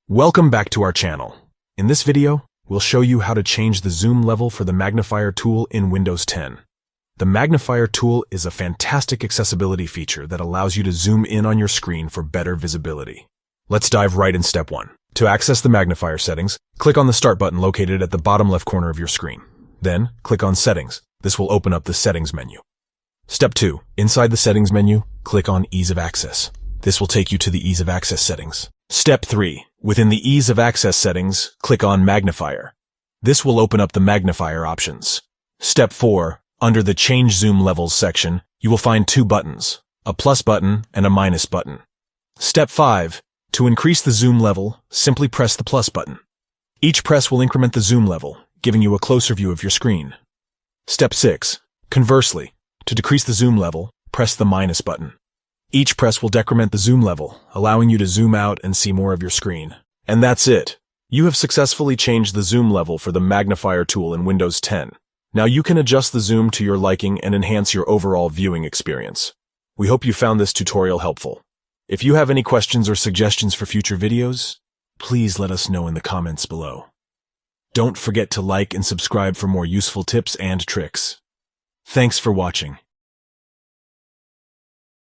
Welcome back to our channel. In this video, we'll show you how to change the zoom level for the Magnifier tool in Windows 10. The Magnifier tool is a fantastic accessibility feature that allows you to zoom in on your screen for better visibility. Let's dive right in step 1. To access the Magnifier settings, click on the Start button located at the bottom left corner of your screen. Then, click on Settings. This will open up the Settings menu. Step 2. Inside the Settings menu, click on Ease of Access. This will take you to the Ease of Access settings. Step 3. Within the Ease of Access settings, click on Magnifier. This will open up the Magnifier options. Step 4. Under the Change Zoom Levels section, you will find two buttons, a plus button and a minus button. Step 5. To increase the zoom level, simply press the plus button. Each press will increment the zoom level, giving you a closer view of your screen. Step 6. Conversely, to decrease the zoom level, press the minus button. Each press will decrement the zoom level, allowing you to zoom out and see more of your screen. And that's it. You have successfully changed the zoom level for the Magnifier tool in Windows 10. Now you can adjust the zoom to your liking and enhance your overall viewing experience. We hope you found this tutorial helpful. If you have any questions or suggestions for future videos, please let us know in the comments below. Don't forget to like and subscribe for more useful tips and tricks. Thanks for watching.